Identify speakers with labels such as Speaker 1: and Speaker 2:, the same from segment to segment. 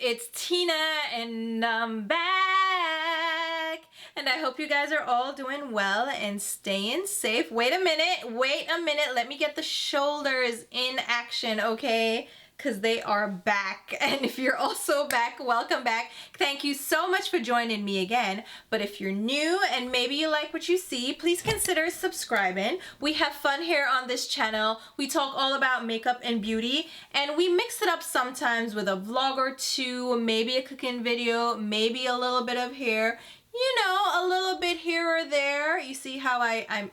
Speaker 1: it's Tina and I'm back. And I hope you guys are all doing well and staying safe. Wait a minute, let me get the shoulders in action, okay? Because they are back. And if you're also back, welcome back. Thank you so much for joining me again. But if you're new and maybe you like what you see, please consider subscribing. We have fun here on this channel. We talk all about makeup and beauty, and we mix it up sometimes with a vlog or two, maybe a cooking video, maybe a little bit of hair. You know, a little bit here or there. You see how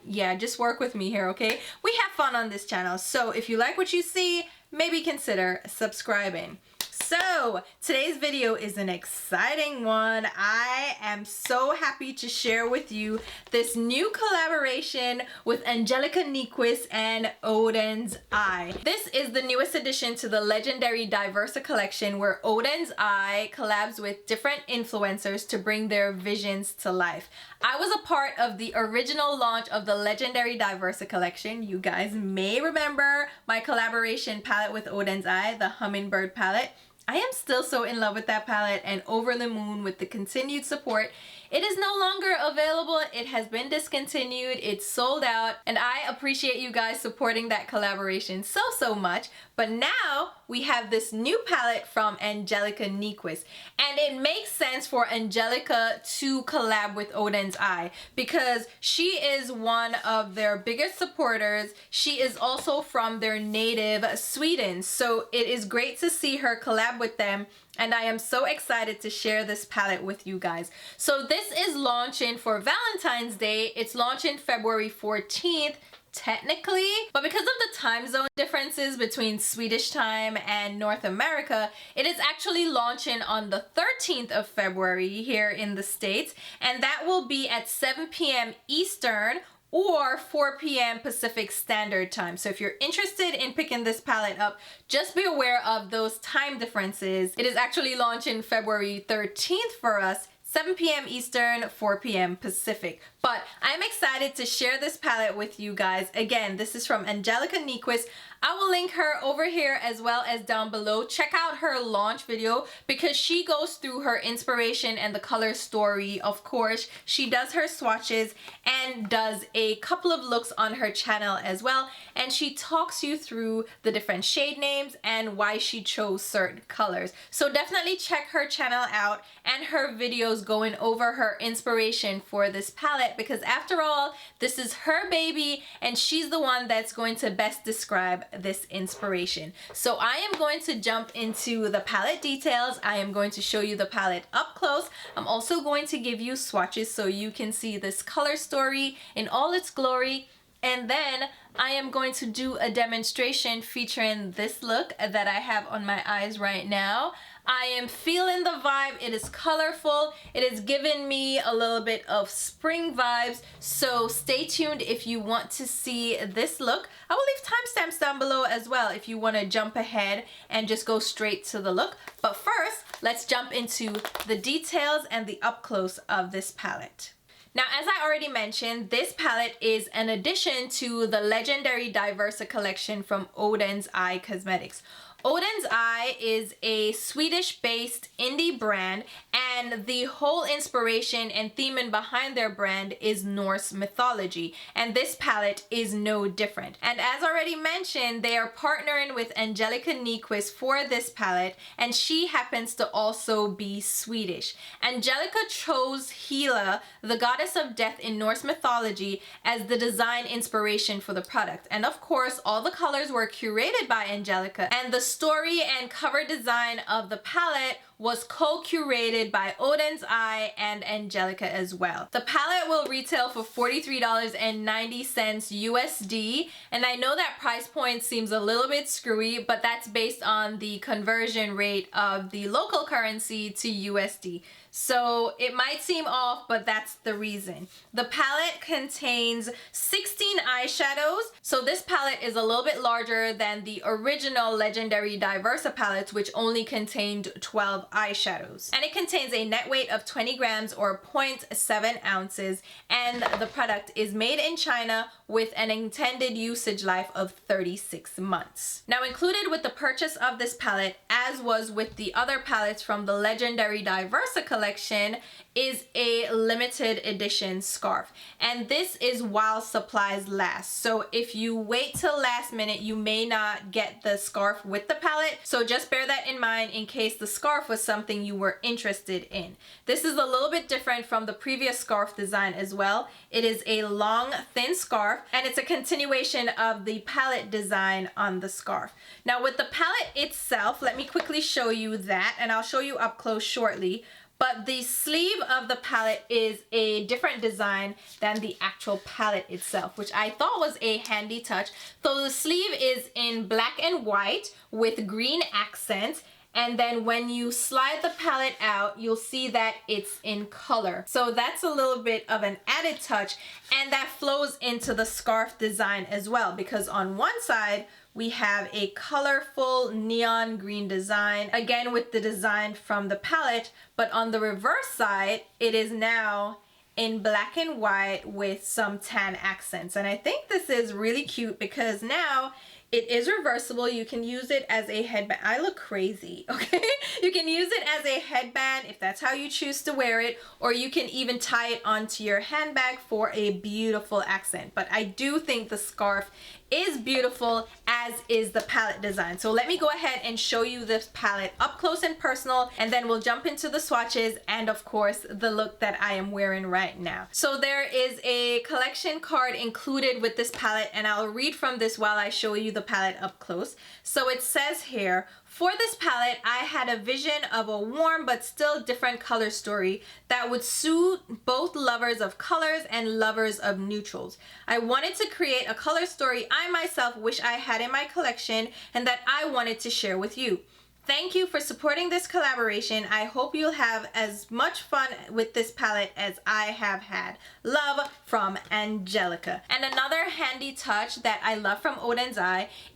Speaker 1: yeah, just work with me here, okay? We have fun on this channel. So if you like what you see, maybe consider subscribing. So today's video is an exciting one. I am so happy to share with you this new collaboration with Angelica Nyqvist and Odens Eye. This is the newest addition to the Legendary Diversa Collection, where Odens Eye collabs with different influencers to bring their visions to life. I was a part of the original launch of the Legendary Diversa Collection. You guys may remember my collaboration palette with Odens Eye, the Hummingbird palette. I am still so in love with that palette and over the moon with the continued support. It is no longer available. It has been discontinued. It's sold out, and I appreciate you guys supporting that collaboration so much. But now we have this new palette from Angelica Nyqvist, and it makes sense for Angelica to collab with Odens Eye because she is one of their biggest supporters. She is also from their native Sweden, so it is great to see her collab with them. And I am so excited to share this palette with you guys. So this is launching for Valentine's Day. It's launching February 14th, technically. But because of the time zone differences between Swedish time and North America, it is actually launching on the 13th of February here in the States. And that will be at 7 p.m. Eastern or 4 p.m. Pacific Standard Time. So if you're interested in picking this palette up, just be aware of those time differences. It is actually launching February 13th for us, 7 p.m. Eastern, 4 p.m. Pacific. But I'm excited to share this palette with you guys. Again, this is from Angelica Nyqvist. I will link her over here as well as down below. Check out her launch video because she goes through her inspiration and the color story. Of course, she does her swatches and does a couple of looks on her channel as well. And she talks you through the different shade names and why she chose certain colors. So definitely check her channel out and her videos going over her inspiration for this palette, because after all, this is her baby and she's the one that's going to best describe this inspiration. So I am going to jump into the palette details. I am going to show you the palette up close. I'm also going to give you swatches so you can see this color story in all its glory. And then I am going to do a demonstration featuring this look that I have on my eyes right now. I am feeling the vibe. It is colorful. It is giving me a little bit of spring vibes. So stay tuned if you want to see this look. I will leave timestamps down below as well if you want to jump ahead and just go straight to the look. But first, let's jump into the details and the up close of this palette. Now, as I already mentioned, this palette is an addition to the Legendary Diversa Collection from Odens Eye Cosmetics. Odens Eye is a Swedish-based indie brand, and the whole inspiration and theming behind their brand is Norse mythology, and this palette is no different. And as already mentioned, they are partnering with Angelica Nyqvist for this palette, and she happens to also be Swedish. Angelica chose HELA, the goddess of death in Norse mythology, as the design inspiration for the product. And of course, all the colors were curated by Angelica, and the story and cover design of the palette was co-curated by Odens Eye and Angelica as well. The palette will retail for $43.90 USD, and I know that price point seems a little bit screwy, but that's based on the conversion rate of the local currency to USD. So it might seem off, but that's the reason. The palette contains 16 eyeshadows. So this palette is a little bit larger than the original Legendary Diversa palettes, which only contained 12 eyeshadows. And it contains a net weight of 20 grams or 0.7 ounces. And the product is made in China with an intended usage life of 36 months. Now, included with the purchase of this palette, as was with the other palettes from the Legendary Diversa Collection, is a limited edition scarf, and this is while supplies last. So if you wait till last minute, you may not get the scarf with the palette, so just bear that in mind in case the scarf was something you were interested in. This is a little bit different from the previous scarf design as well. It is a long thin scarf, and it's a continuation of the palette design on the scarf. Now with the palette itself, let me quickly show you that, and I'll show you up close shortly. But the sleeve of the palette is a different design than the actual palette itself, which I thought was a handy touch. So the sleeve is in black and white with green accents. And then when you slide the palette out, you'll see that it's in color. So that's a little bit of an added touch, and that flows into the scarf design as well, because on one side, we have a colorful neon green design, again with the design from the palette, but on the reverse side, it is now in black and white with some tan accents. And I think this is really cute because now it is reversible. You can use it as a headband. I look crazy, okay? You can use it as a headband if that's how you choose to wear it, or you can even tie it onto your handbag for a beautiful accent. But I do think the scarf is beautiful, as is the palette design. So let me go ahead and show you this palette up close and personal, and then we'll jump into the swatches and of course the look that I am wearing right now. So there is a collection card included with this palette, and I'll read from this while I show you the palette up close. So it says here, for this palette, I had a vision of a warm but still different color story that would suit both lovers of colors and lovers of neutrals. I wanted to create a color story I myself wish I had in my collection and that I wanted to share with you. Thank you for supporting this collaboration. I hope you'll have as much fun with this palette as I have had. Love, from Angelica. And another handy touch that I love from Oden's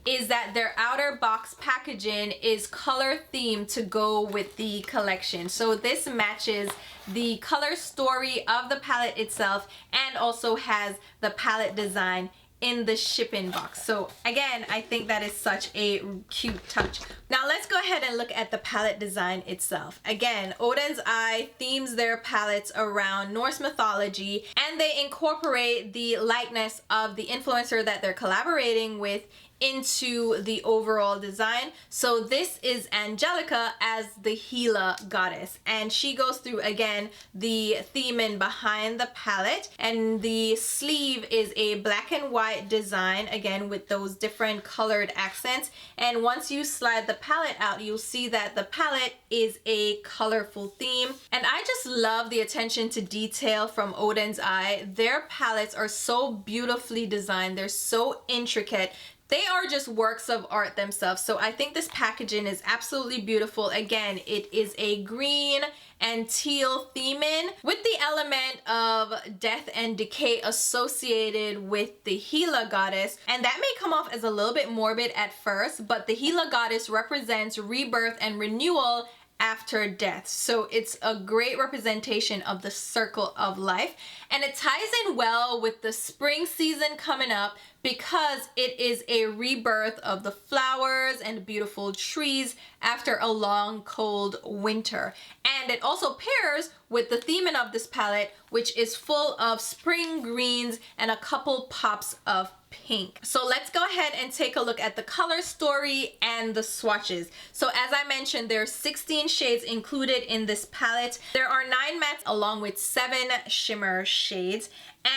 Speaker 1: is that their outer box packaging is color themed to go with the collection. So this matches the color story of the palette itself and also has the palette design in the shipping box. So again, I think that is such a cute touch. Now let's go ahead and look at the palette design itself. Again, Oden's themes their palettes around Norse mythology, and they incorporate the likeness of the influencer that they're collaborating with into the overall design. So this is Angelica as the HELA goddess, and she goes through again the theming behind the palette, and the sleeve is a black and white design again with those different colored accents. And once you slide the palette out, you'll see that the palette is a colorful theme, and I just love the attention to detail from Oden's Their palettes are so beautifully designed, they're so intricate. They are just works of art themselves. So I think this packaging is absolutely beautiful. Again, it is a green and teal theming with the element of death and decay associated with the HELA goddess. And that may come off as a little bit morbid at first, but the HELA goddess represents rebirth and renewal after death. So it's a great representation of the circle of life, and it ties in well with the spring season coming up because it is a rebirth of the flowers and beautiful trees after a long cold winter. And it also pairs with the theming of this palette, which is full of spring greens and a couple pops of pink. So let's go ahead and take a look at the color story and the swatches. So as I mentioned, there are 16 shades included in this palette. There are 9 mattes along with 7 shimmer shades.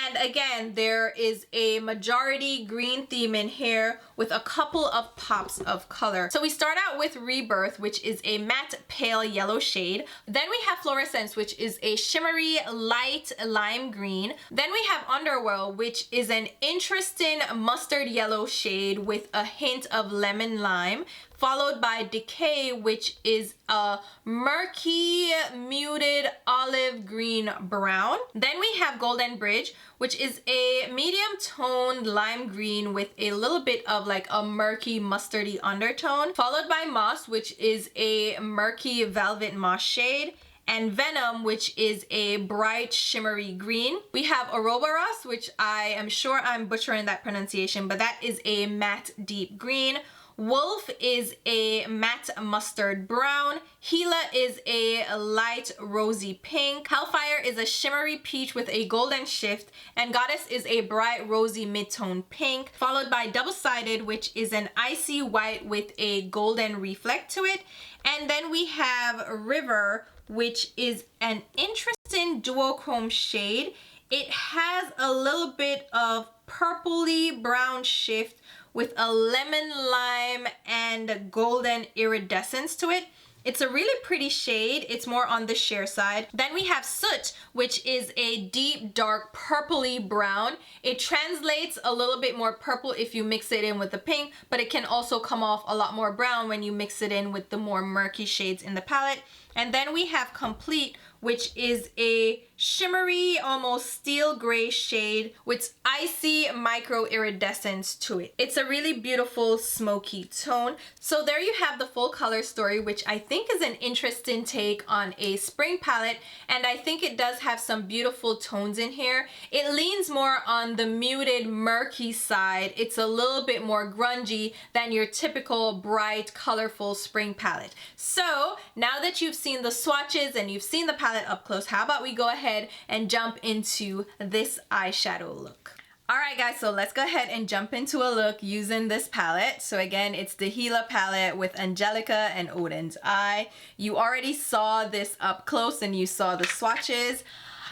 Speaker 1: And again, there is a majority green theme in here with a couple of pops of color. So we start out with Rebirth, which is a matte pale yellow shade. Then we have Fluorescence, which is a shimmery light lime green. Then we have Underworld, which is an interesting mustard yellow shade with a hint of lemon lime, followed by Decay, which is a murky, muted olive green brown. Then we have Golden Bridge, which is a medium toned lime green with a little bit of like a murky mustardy undertone, followed by Moss, which is a murky velvet moss shade. and Venom, which is a bright shimmery green. We have Ouroboros, which I am sure I'm butchering that pronunciation, but that is a matte deep green. Wolf is a matte mustard brown. HELA is a light rosy pink. Hellfire is a shimmery peach with a golden shift. And Goddess is a bright rosy mid-tone pink, followed by Double-Sided, which is an icy white with a golden reflect to it. And then we have River, which is an interesting duochrome shade. It has a little bit of purpley brown shift with a lemon lime and golden iridescence to it. It's a really pretty shade. It's more on the sheer side. Then we have Soot, which is a deep, dark, purpley brown. It translates a little bit more purple if you mix it in with the pink, but it can also come off a lot more brown when you mix it in with the more murky shades in the palette. And then we have Complete, which is a shimmery, almost steel gray shade with icy micro iridescence to it. It's a really beautiful smoky tone. So there you have the full color story, which I think is an interesting take on a spring palette, and I think it does have some beautiful tones in here. It leans more on the muted, murky side. It's a little bit more grungy than your typical bright, colorful spring palette. So now that you've seen the swatches and you've seen the palette up close, how about we go ahead and jump into this eyeshadow look. Alright guys, so let's go ahead and jump into a look using this palette. So again, it's the HELA palette with Angelica and Oden's Eye. You already saw this up close and you saw the swatches.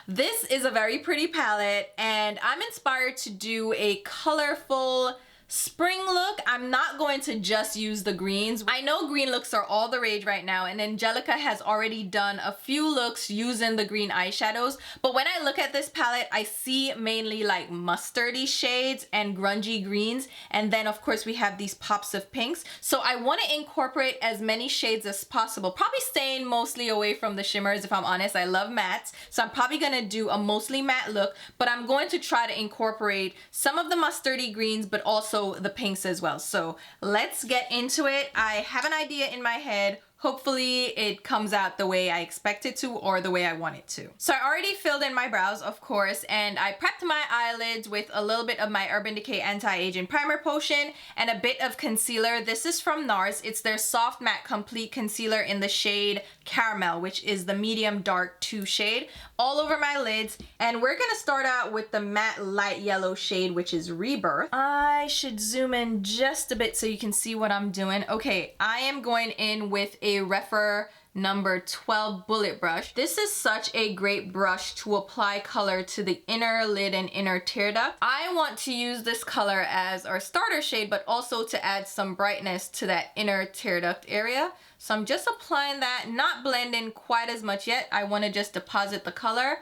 Speaker 1: This is a very pretty palette and I'm inspired to do a colorful spring look. I'm not going to just use the greens. I know green looks are all the rage right now, and Angelica has already done a few looks using the green eyeshadows, but when I look at this palette, I see mainly like mustardy shades and grungy greens, and then of course we have these pops of pinks. So I want to incorporate as many shades as possible, probably staying mostly away from the shimmers if I'm honest. I love mattes, so I'm probably gonna do a mostly matte look, but I'm going to try to incorporate some of the mustardy greens, but also the pinks as well. So let's get into it. I have an idea in my head. Hopefully it comes out the way I expect it to or the way I want it to. So I already filled in my brows, of course, and I prepped my eyelids with a little bit of my Urban Decay Anti-Aging Primer Potion and a bit of concealer. This is from NARS. It's their Soft Matte Complete Concealer in the shade Caramel, which is the medium dark 2 shade, all over my lids. And we're gonna start out with the matte light yellow shade, which is Rebirth. I should zoom in just a bit so you can see what I'm doing. Okay, I am going in with a Rephr number 12 bullet brush. This is such a great brush to apply color to the inner lid and inner tear duct. I want to use this color as our starter shade, but also to add some brightness to that inner tear duct area. So I'm just applying that, not blending quite as much yet. I want to just deposit the color.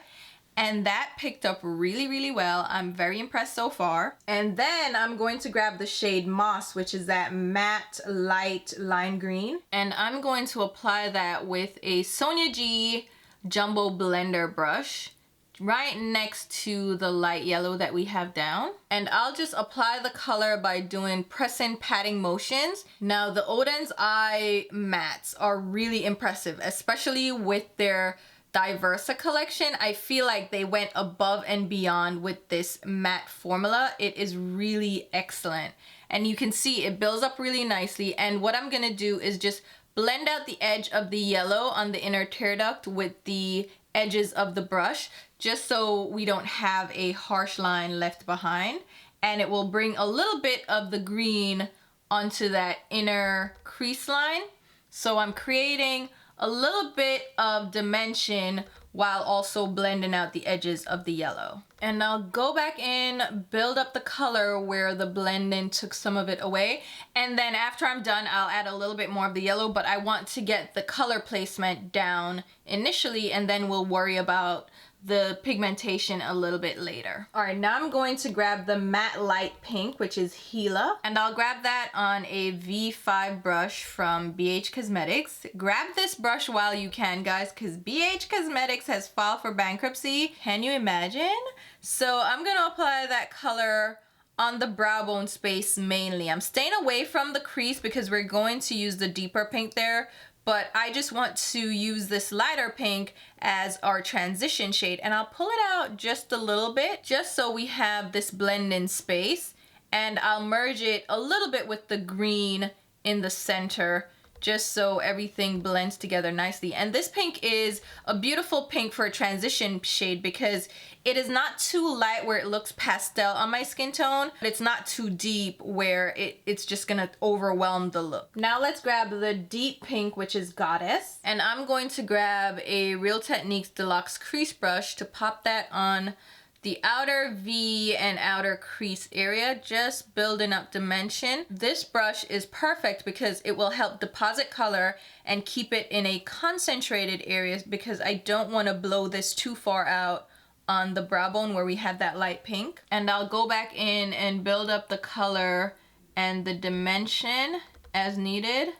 Speaker 1: And that picked up really, really well. I'm very impressed so far. And then I'm going to grab the shade Moss, which is that matte light lime green. And I'm going to apply that with a Sonia G Jumbo Blender brush right next to the light yellow that we have down. And I'll just apply the color by doing pressing patting motions. Now the Odens Eye mattes are really impressive, especially with their Diversa collection. I feel like they went above and beyond with this matte formula. It is really excellent. And you can see it builds up really nicely. And what I'm gonna do is just blend out the edge of the yellow on the inner tear duct with the edges of the brush, just so we don't have a harsh line left behind. And it will bring a little bit of the green onto that inner crease line. So I'm creating a little bit of dimension while also blending out the edges of the yellow. And I'll go back in, build up the color where the blending took some of it away. And then after I'm done, I'll add a little bit more of the yellow, but I want to get the color placement down initially, and then we'll worry about the pigmentation a little bit later. All right, now I'm going to grab the matte light pink, which is HELA, and I'll grab that on a V5 brush from BH Cosmetics. Grab this brush while you can, guys, because BH Cosmetics has filed for bankruptcy. Can you imagine? So I'm gonna apply that color on the brow bone space mainly. I'm staying away from the crease because we're going to use the deeper pink there, but I just want to use this lighter pink as our transition shade, and I'll pull it out just a little bit just so we have this blend in space, and I'll merge it a little bit with the green in the center just so everything blends together nicely. And this pink is a beautiful pink for a transition shade because it is not too light where it looks pastel on my skin tone, but it's not too deep where it's just gonna overwhelm the look. Now let's grab the deep pink, which is Goddess, and I'm going to grab a Real Techniques Deluxe crease brush to pop that on the outer V and outer crease area, just building up dimension. This brush is perfect because it will help deposit color and keep it in a concentrated area because I don't want to blow this too far out on the brow bone where we have that light pink. And I'll go back in and build up the color and the dimension as needed.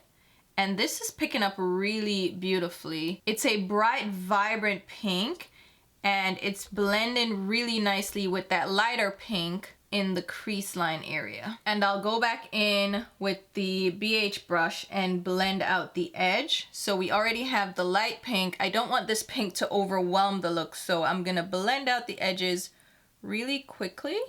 Speaker 1: And this is picking up really beautifully. It's a bright, vibrant pink, and it's blending really nicely with that lighter pink in the crease line area. And I'll go back in with the BH brush and blend out the edge. So we already have the light pink. I don't want this pink to overwhelm the look, so I'm gonna blend out the edges really quickly.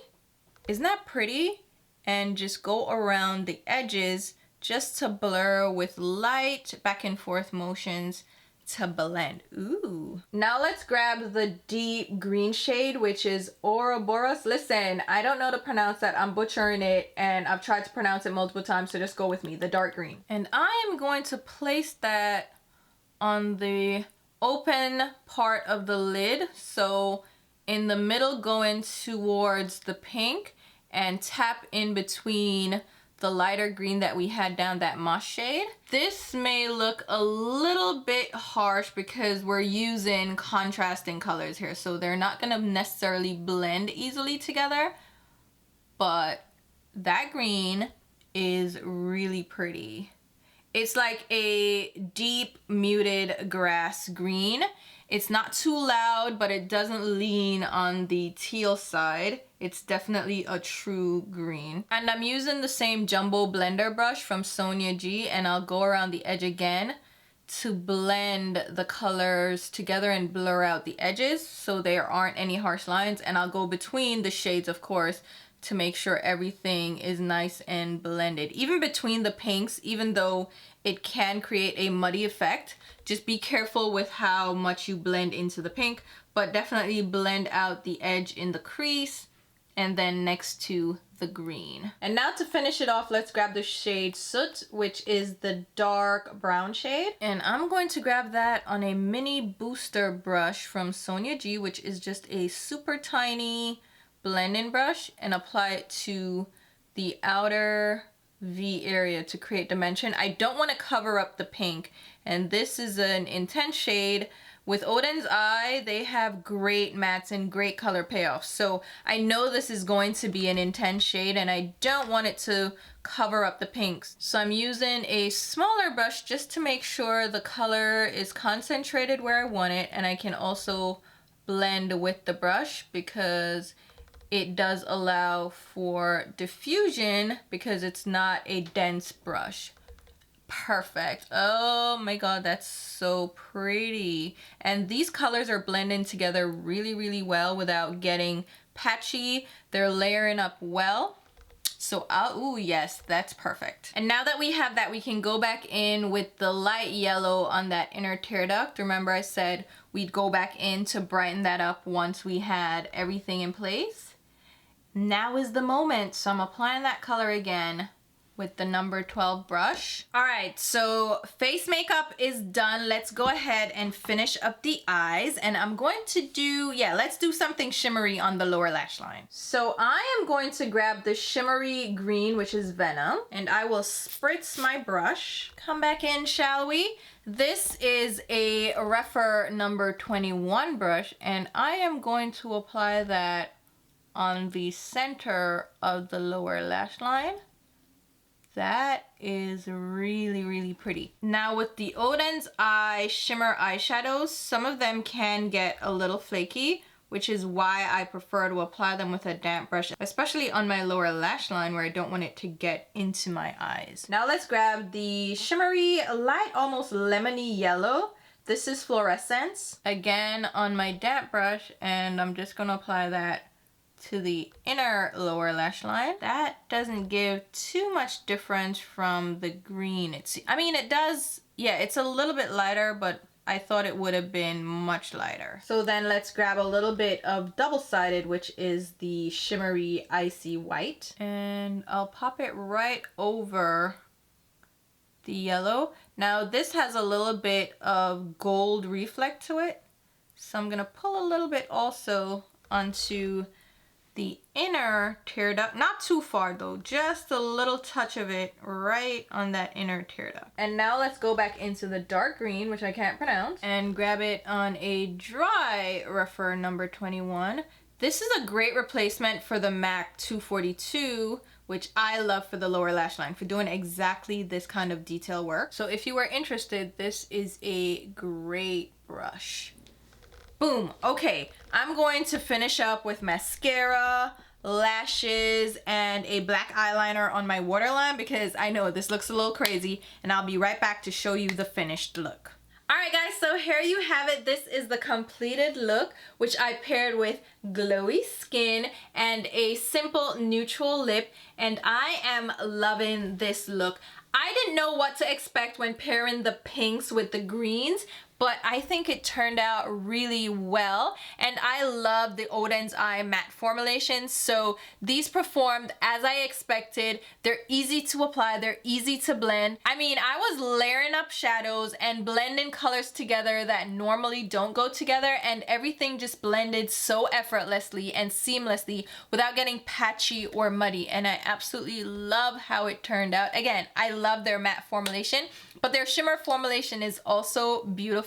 Speaker 1: Isn't that pretty? And just go around the edges just to blur with light back and forth motions to blend. Ooh. Now let's grab the deep green shade, which is Ouroboros. Listen, I don't know how to pronounce that. I'm butchering it, and I've tried to pronounce it multiple times, so just go with me. The dark green. And I am going to place that on the open part of the lid. So in the middle, going towards the pink, and tap in between the lighter green that we had down, that moss shade. This may look a little bit harsh because we're using contrasting colors here, so they're not gonna necessarily blend easily together, but that green is really pretty. It's like a deep muted grass green. It's not too loud, but it doesn't lean on the teal side. It's definitely a true green. And I'm using the same jumbo blender brush from Sonia G, and I'll go around the edge again to blend the colors together and blur out the edges so there aren't any harsh lines. And I'll go between the shades, of course, to make sure everything is nice and blended. Even between the pinks, even though it can create a muddy effect, just be careful with how much you blend into the pink, but definitely blend out the edge in the crease and then next to the green. And now to finish it off, let's grab the shade Soot, which is the dark brown shade. And I'm going to grab that on a mini booster brush from Sonia G, which is just a super tiny blending brush, and apply it to the outer V area to create dimension. I don't want to cover up the pink, and this is an intense shade. With Oden's Eye, they have great mattes and great color payoffs, so I know this is going to be an intense shade and I don't want it to cover up the pinks. So I'm using a smaller brush just to make sure the color is concentrated where I want it, and I can also blend with the brush because it does allow for diffusion because it's not a dense brush. Perfect. Oh my god, that's so pretty. And these colors are blending together really, really well without getting patchy. They're layering up well. So, ooh, yes, that's perfect. And now that we have that, we can go back in with the light yellow on that inner tear duct. Remember I said we'd go back in to brighten that up once we had everything in place. Now is the moment. So I'm applying that color again with the number 12 brush. All right, so face makeup is done. Let's go ahead and finish up the eyes. And I'm going to do, let's do something shimmery on the lower lash line. So I am going to grab the shimmery green, which is Venom, and I will spritz my brush. Come back in, shall we? This is a Refer number 21 brush, and I am going to apply that on the center of the lower lash line. That is really, really pretty. Now with the Oden's Eye shimmer eyeshadows, some of them can get a little flaky, which is why I prefer to apply them with a damp brush, especially on my lower lash line where I don't want it to get into my eyes. Now let's grab the shimmery, light, almost lemony yellow. This is Fluorescence. Again on my damp brush, and I'm just gonna apply that to the inner lower lash line. That doesn't give too much difference from the green. It does, yeah, it's a little bit lighter, but I thought it would have been much lighter. So then let's grab a little bit of double-sided, which is the shimmery icy white. And I'll pop it right over the yellow. Now this has a little bit of gold reflect to it. So I'm gonna pull a little bit also onto the inner tear duct, not too far though, just a little touch of it right on that inner tear duct. And now let's go back into the dark green, which I can't pronounce, and grab it on a dry rougher number 21. This is a great replacement for the MAC 242, which I love for the lower lash line, for doing exactly this kind of detail work. So if you were interested, this is a great brush. Boom. Okay, I'm going to finish up with mascara, lashes, and a black eyeliner on my waterline because I know this looks a little crazy, and I'll be right back to show you the finished look. Alright guys, so here you have it. This is the completed look, which I paired with glowy skin and a simple neutral lip, and I am loving this look. I didn't know what to expect when pairing the pinks with the greens, but I think it turned out really well, and I love the Odens Eye matte formulation, so these performed as I expected. They're easy to apply, they're easy to blend. I mean, I was layering up shadows and blending colors together that normally don't go together, and everything just blended so effortlessly and seamlessly without getting patchy or muddy, and I absolutely love how it turned out. Again, I love their matte formulation, but their shimmer formulation is also beautiful.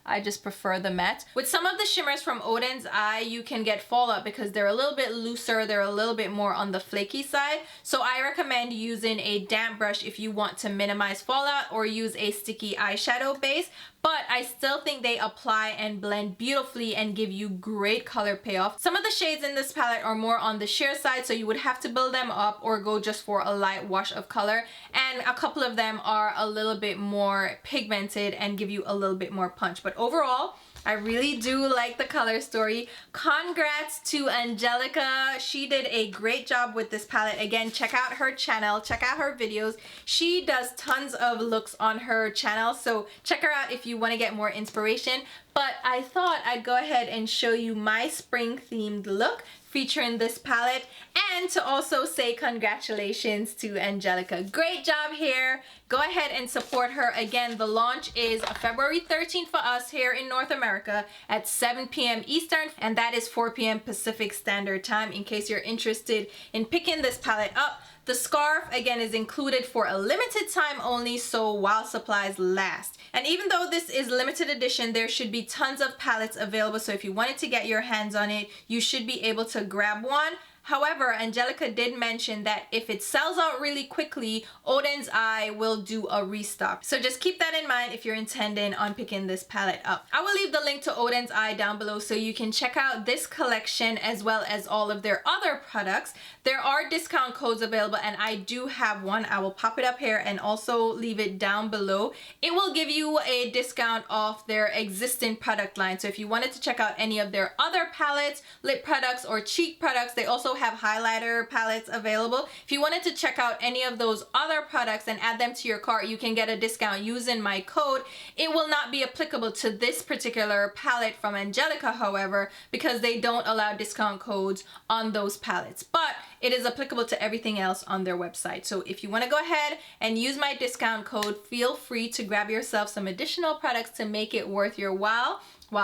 Speaker 1: I just prefer the matte. With some of the shimmers from Odens Eye, you can get fallout because they're a little bit looser, they're a little bit more on the flaky side. So I recommend using a damp brush if you want to minimize fallout, or use a sticky eyeshadow base. But I still think they apply and blend beautifully and give you great color payoff. Some of the shades in this palette are more on the sheer side, so you would have to build them up or go just for a light wash of color. And a couple of them are a little bit more pigmented and give you a little bit more punch. But overall, I really do like the color story. Congrats to Angelica. She did a great job with this palette. Again, check out her channel, check out her videos. She does tons of looks on her channel, so check her out if you want to get more inspiration. But I thought I'd go ahead and show you my spring themed look featuring this palette, and to also say congratulations to Angelica. Great job here. Go ahead and support her. Again, the launch is February 13th for us here in North America at 7 p.m. Eastern, and that is 4 p.m. Pacific Standard Time in case you're interested in picking this palette up. The scarf, again, is included for a limited time only, so while supplies last. And even though this is limited edition, there should be tons of palettes available, so if you wanted to get your hands on it, you should be able to grab one. However, Angelica did mention that if it sells out really quickly, Odens Eye will do a restock. So just keep that in mind if you're intending on picking this palette up. I will leave the link to Odens Eye down below so you can check out this collection as well as all of their other products. There are discount codes available, and I do have one. I will pop it up here and also leave it down below. It will give you a discount off their existing product line. So if you wanted to check out any of their other palettes, lip products, or cheek products, they also have highlighter palettes available. If you wanted to check out any of those other products and add them to your cart, you can get a discount using my code. It will not be applicable to this particular palette from Angelica, however, because they don't allow discount codes on those palettes. But it is applicable to everything else on their website. So if you want to go ahead and use my discount code, feel free to grab yourself some additional products to make it worth your while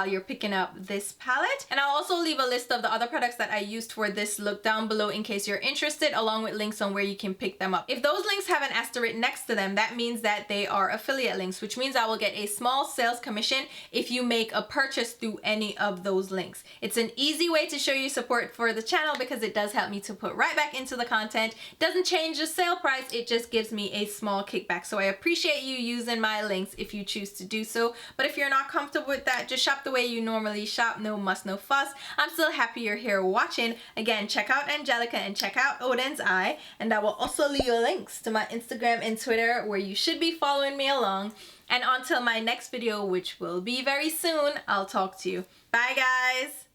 Speaker 1: you're picking up this palette. And I'll also leave a list of the other products that I used for this look down below in case you're interested, along with links on where you can pick them up. If those links have an asterisk next to them, that means that they are affiliate links, which means I will get a small sales commission if you make a purchase through any of those links. It's an easy way to show you support for the channel because it does help me to put right right back into the content. Doesn't change the sale price, it just gives me a small kickback. So I appreciate you using my links if you choose to do so. But if you're not comfortable with that, just shop the way you normally shop. No muss, no fuss. I'm still happy you're here watching. Again, check out Angelica and check out Odens eye, and I will also leave links to my Instagram and Twitter where you should be following me along. And until my next video, which will be very soon, I'll talk to you. Bye guys!